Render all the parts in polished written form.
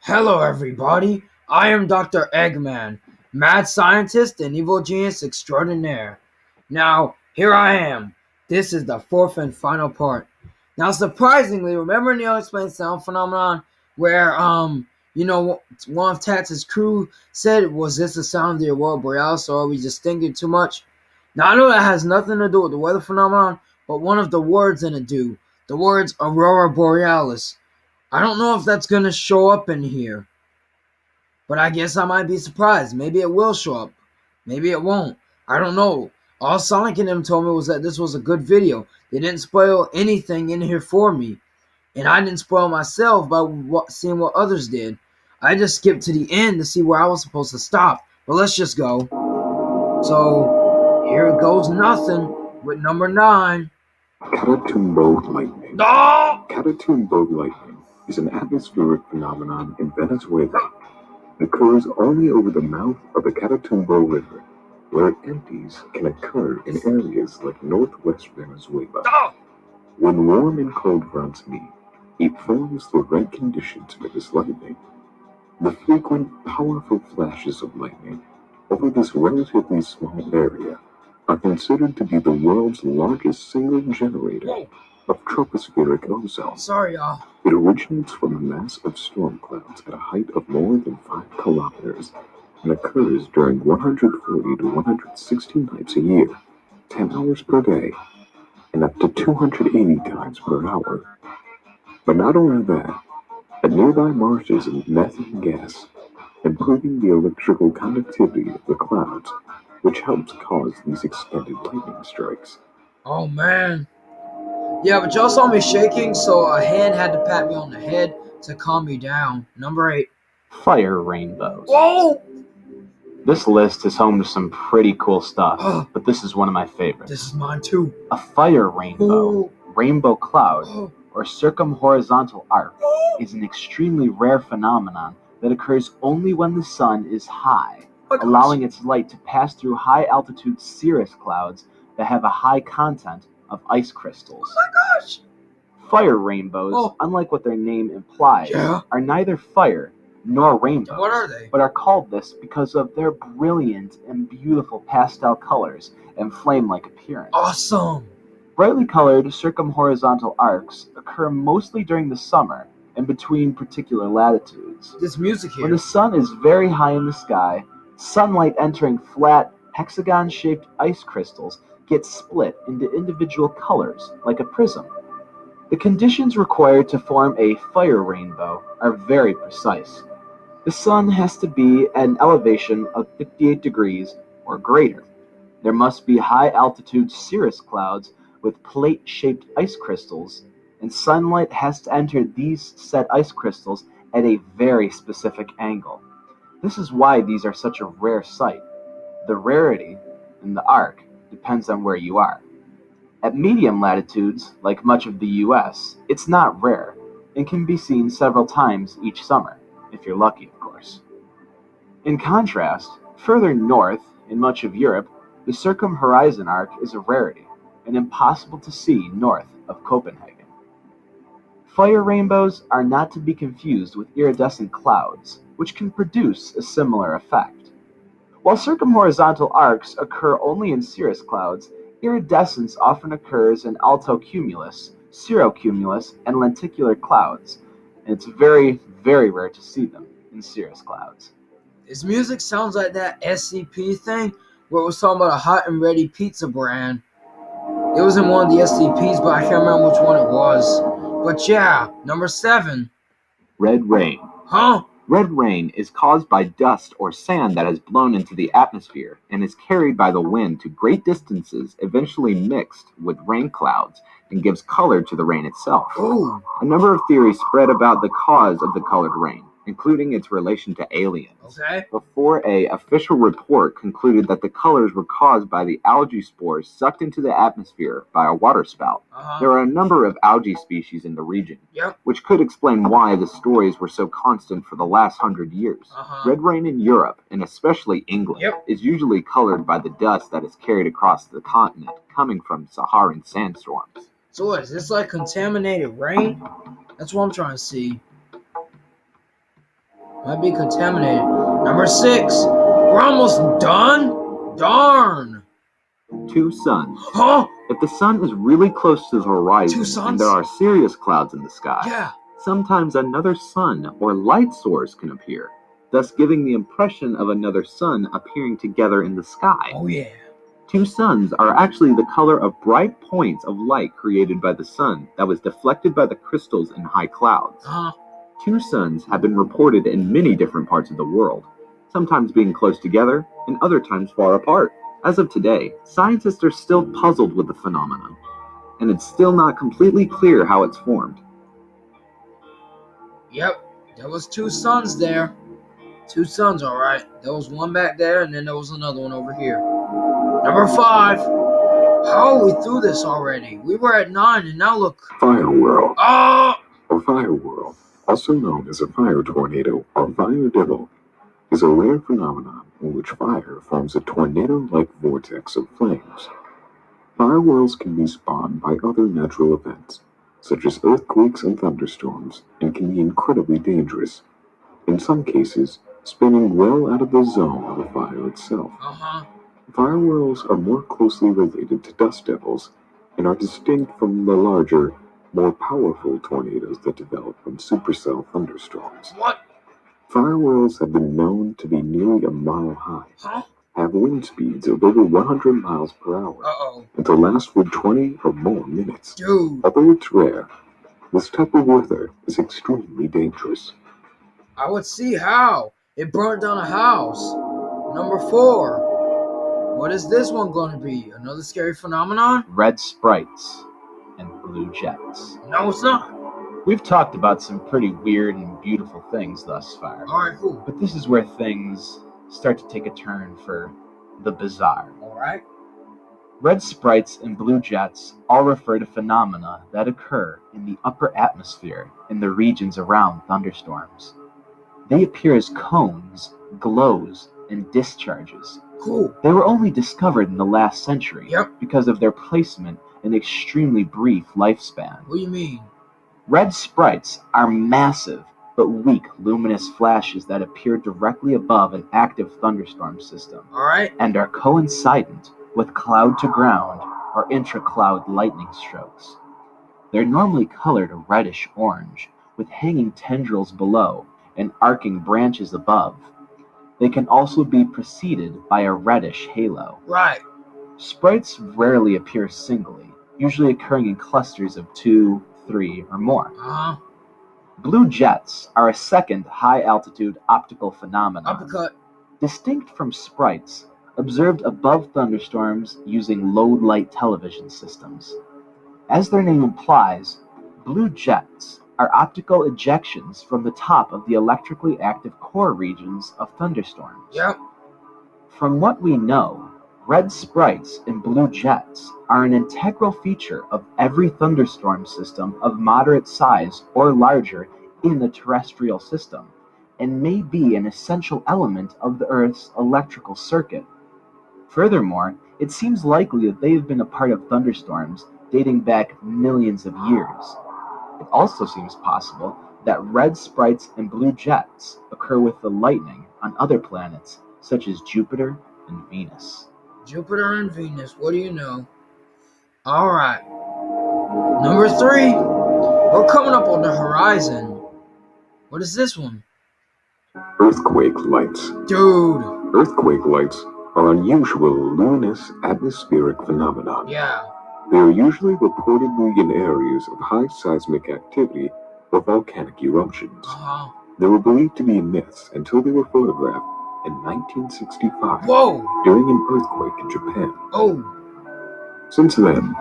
Hello, everybody. I am Dr. Eggman, mad scientist and evil genius extraordinaire. Now, here I am. This is the fourth and final part. Now, surprisingly, remember in the unexplained sound phenomenon where, one of Tats's crew said, was this the sound of the Aurora Borealis, or are we just thinking too much? Now, I know that has nothing to do with the weather phenomenon, but one of the words in it do. The words Aurora Borealis. I don't know if that's going to show up in here, but I guess I might be surprised. Maybe it will show up. Maybe it won't. I don't know. All Sonic and them told me was that this was a good video. They didn't spoil anything in here for me. And I didn't spoil myself by seeing what others did. I just skipped to the end to see where I was supposed to stop. But let's just go. So, here goes nothing with number 9. Catatumbo lightning. No! Catatumbo lightning is an atmospheric phenomenon in Venezuela. It occurs only over the mouth of the Catatumbo River, where it empties can occur in areas like northwest Venezuela. No! When warm and cold fronts meet, it forms the right conditions for this lightning. The frequent, powerful flashes of lightning over this relatively small area are considered to be the world's largest single generator of tropospheric ozone. Sorry, y'all. It originates from a mass of storm clouds at a height of more than 5 kilometers and occurs during 140 to 160 nights a year, 10 hours per day, and up to 280 times per hour. But not only that, at nearby marshes emit methane gas, improving the electrical conductivity of the clouds, which helps cause these extended lightning strikes. Oh, man. Yeah, but y'all saw me shaking, so a hand had to pat me on the head to calm me down. Number 8. Fire rainbows. Whoa! This list is home to some pretty cool stuff, but this is one of my favorites. This is mine too. A fire rainbow, rainbow cloud, or circumhorizontal arc is an extremely rare phenomenon that occurs only when the sun is high, allowing its light to pass through high-altitude cirrus clouds that have a high content of ice crystals. Oh my gosh! Fire rainbows, unlike what their name implies, are neither fire nor rainbows. What are they? But are called this because of their brilliant and beautiful pastel colors and flame-like appearance. Awesome! Brightly colored circumhorizontal arcs occur mostly during the summer and between particular latitudes. This music here. When the sun is very high in the sky, sunlight entering flat, hexagon-shaped ice crystals gets split into individual colors, like a prism. The conditions required to form a fire rainbow are very precise. The sun has to be at an elevation of 58 degrees or greater. There must be high-altitude cirrus clouds with plate-shaped ice crystals, and sunlight has to enter these said ice crystals at a very specific angle. This is why these are such a rare sight. The rarity in the arc depends on where you are. At medium latitudes, like much of the US, it's not rare and can be seen several times each summer, if you're lucky, of course. In contrast, further north, in much of Europe, the circumhorizon arc is a rarity and impossible to see north of Copenhagen. Fire rainbows are not to be confused with iridescent clouds, which can produce a similar effect. While circumhorizontal arcs occur only in cirrus clouds, iridescence often occurs in altocumulus, cirrocumulus, and lenticular clouds, and it's very, very rare to see them in cirrus clouds. This music sounds like that SCP thing where it was talking about a hot and ready pizza brand. It was in one of the SCPs, but I can't remember which one it was. But yeah, number 7. Red rain. Huh? Red rain is caused by dust or sand that has blown into the atmosphere and is carried by the wind to great distances, eventually mixed with rain clouds, and gives color to the rain itself. Ooh. A number of theories spread about the cause of the colored rain, including its relation to aliens. Okay. Before an official report concluded that the colors were caused by the algae spores sucked into the atmosphere by a waterspout. There are a number of algae species in the region, which could explain why the stories were so constant for the last 100 years. Red rain in Europe, and especially England, is usually colored by the dust that is carried across the continent, coming from Saharan sandstorms. So what, is this like contaminated rain? That's what I'm trying to see. Might be contaminated. Number 6. We're almost done? Darn. 2 suns. Huh? If the sun is really close to the 2 horizon suns? and there are serious clouds in the sky, Yeah. sometimes another sun or light source can appear, thus giving the impression of another sun appearing together in the sky. Oh yeah. 2 suns are actually the color of bright points of light created by the sun that was deflected by the crystals in high clouds. 2 suns have been reported in many different parts of the world, sometimes being close together and other times far apart. As of today, scientists are still puzzled with the phenomenon, and it's still not completely clear how it's formed. Yep. There was 2 suns there. 2 suns, alright. There was one back there, and then there was another one over here. Number 5. How are we through this already? We were at 9, and now look. Firewhirl. Oh! A firewhirl, also known as a fire tornado or fire devil, is a rare phenomenon in which fire forms a tornado-like vortex of flames. Firewhirls can be spawned by other natural events, such as earthquakes and thunderstorms, and can be incredibly dangerous, in some cases spinning well out of the zone of the fire itself. Firewhirls are more closely related to dust devils and are distinct from the larger, more powerful tornadoes that develop from supercell thunderstorms. What? Firewhirls have been known to be nearly a mile high, have wind speeds of over 100 miles per hour, and to last for 20 or more minutes. Dude. Although it's rare, this type of weather is extremely dangerous. I would see how. It burnt down a house. Number 4. What is this one going to be? Another scary phenomenon? Red sprites and blue jets. No, it's not. We've talked about some pretty weird and beautiful things thus far. Alright, cool. But this is where things start to take a turn for the bizarre. Alright. Red sprites and blue jets all refer to phenomena that occur in the upper atmosphere in the regions around thunderstorms. They appear as cones, glows, and discharges. Cool. They were only discovered in the last century because of their placement and extremely brief lifespan. What do you mean? Red sprites are massive but weak luminous flashes that appear directly above an active thunderstorm system, and are coincident with cloud-to-ground or intra-cloud lightning strokes. They're normally colored a reddish-orange, with hanging tendrils below and arcing branches above. They can also be preceded by a reddish halo. Sprites rarely appear singly, usually occurring in clusters of 2, 3, or more. Blue jets are a second high-altitude optical phenomenon. Distinct from sprites, observed above thunderstorms using low-light television systems. As their name implies, blue jets are optical ejections from the top of the electrically active core regions of thunderstorms. From what we know, red sprites and blue jets are an integral feature of every thunderstorm system of moderate size or larger in the terrestrial system, and may be an essential element of the Earth's electrical circuit. Furthermore, it seems likely that they have been a part of thunderstorms dating back millions of years. It also seems possible that red sprites and blue jets occur with the lightning on other planets, such as Jupiter and Venus. Jupiter and Venus, what do you know? Alright. Number 3. We're coming up on the horizon. What is this one? Earthquake lights. Dude. Earthquake lights are unusual luminous atmospheric phenomena. They are usually reportedly in areas of high seismic activity or volcanic eruptions. They were believed to be myths until they were photographed in 1965 during an earthquake in Japan. Since then,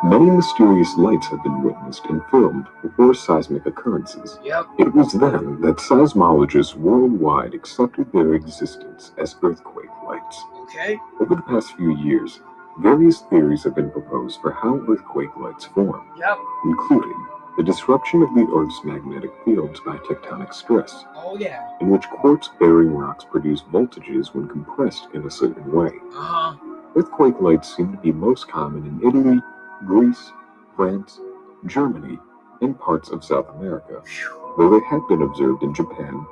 many mysterious lights have been witnessed and filmed before seismic occurrences. It was then that seismologists worldwide accepted their existence as earthquake lights. Over the past few years, various theories have been proposed for how earthquake lights form, including the disruption of the Earth's magnetic fields by tectonic stress, in which quartz-bearing rocks produce voltages when compressed in a certain way. Earthquake lights seem to be most common in Italy, Greece, France, Germany, and parts of South America, though they have been observed in Japan,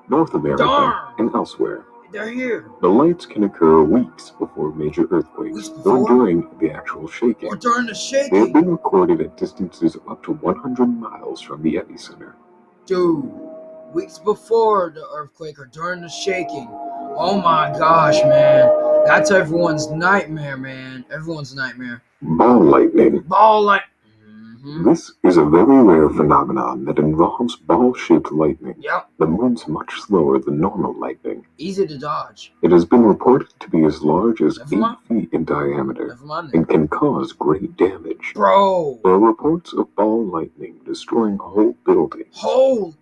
North America, Darn! and elsewhere. They're here. The lights can occur weeks before major earthquakes Weeks or before? during the actual shaking. Or during the They have shaking. been recorded at distances of up to 100 miles from the epicenter. Dude, weeks before the earthquake or during the shaking. Oh my gosh, man. That's everyone's nightmare, man. Everyone's nightmare. Ball lightning. Ball light. This is a very rare phenomenon that involves ball-shaped lightning Yep. that moves much slower than normal lightning. Easy to dodge. It has been reported to be as large as Never 8 mind. feet in diameter Never mind and that. can cause great damage. Bro. There are reports of ball lightning destroying whole buildings. Hold.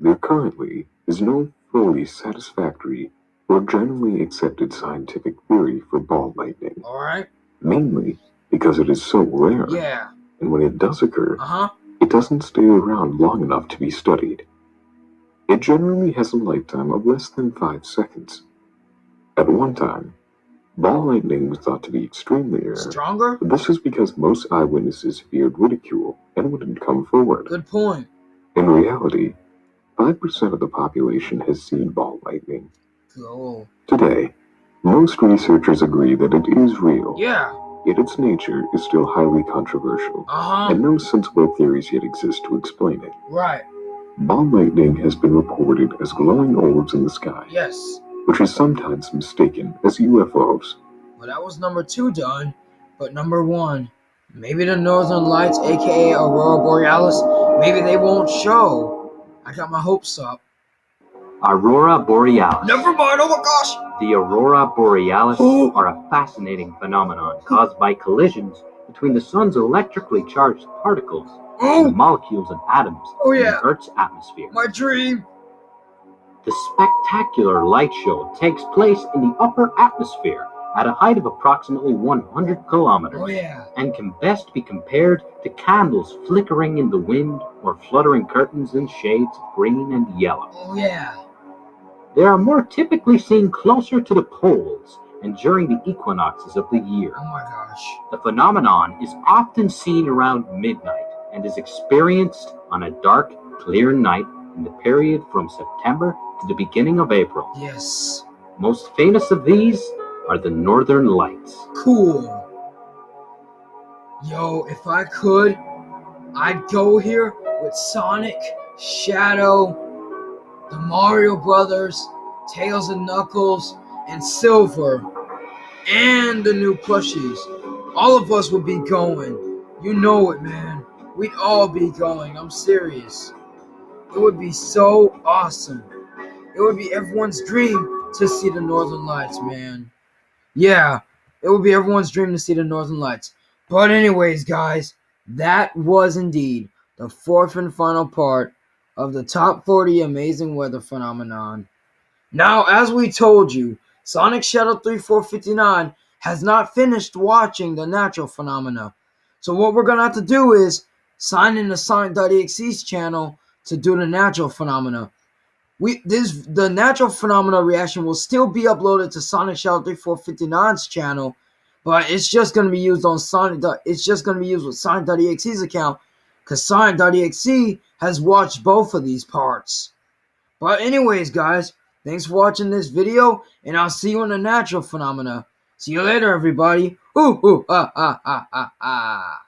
There currently is no fully satisfactory or generally accepted scientific theory for ball lightning, Alright. mainly because it is so rare, Yeah. and when it does occur, Uh-huh. it doesn't stay around long enough to be studied. It generally has a lifetime of less than 5 seconds. At one time, ball lightning was thought to be extremely rare, Stronger? but this is because most eyewitnesses feared ridicule and wouldn't come forward. Good point. In reality, 5% of the population has seen ball lightning. Cool. Today, most researchers agree that it is real, Yeah. yet its nature is still highly controversial, Uh-huh. and no sensible theories yet exist to explain it. Right. Ball lightning has been reported as glowing orbs in the sky, Yes. which is sometimes mistaken as UFOs. Well, that was number 2 done. But number 1, maybe the Northern Lights, aka Aurora Borealis, maybe they won't show. I got my hopes up. Aurora Borealis. Never mind, oh my gosh! The Aurora Borealis are a fascinating phenomenon caused by collisions between the sun's electrically charged particles and the molecules and atoms in the Earth's atmosphere. My dream! The spectacular light show takes place in the upper atmosphere at a height of approximately 100 kilometers Oh yeah. and can best be compared to candles flickering in the wind or fluttering curtains in shades of green and yellow. Oh yeah. They are more typically seen closer to the poles and during the equinoxes of the year. Oh my gosh. The phenomenon is often seen around midnight and is experienced on a dark, clear night in the period from September to the beginning of April. Yes. Most famous of these are the Northern Lights. Cool. Yo, if I could, I'd go here with Sonic, Shadow, the Mario Brothers, Tails and Knuckles, and Silver, and the new plushies. All of us would be going. You know it, man. We'd all be going. I'm serious. It would be so awesome. It would be everyone's dream to see the Northern Lights, man. Yeah, it would be everyone's dream to see the Northern Lights. But anyways, guys, that was indeed the 4th and final part of the Top 40 Amazing Weather Phenomenon. Now, as we told you, Sonic Shadow 3459 has not finished watching the natural phenomena. So what we're going to have to do is sign in to Sonic.exe's channel to do the natural phenomena. The natural phenomena reaction will still be uploaded to Sonic Shadow 3459's channel, but it's just going to be used on Sonic. It's just going to be used with Sonic.exe's account, because Sonic.exe has watched both of these parts. But anyways, guys, thanks for watching this video, and I'll see you in the natural phenomena. See you later, everybody. Ooh, ooh, ah, ah, ah, ah, ah.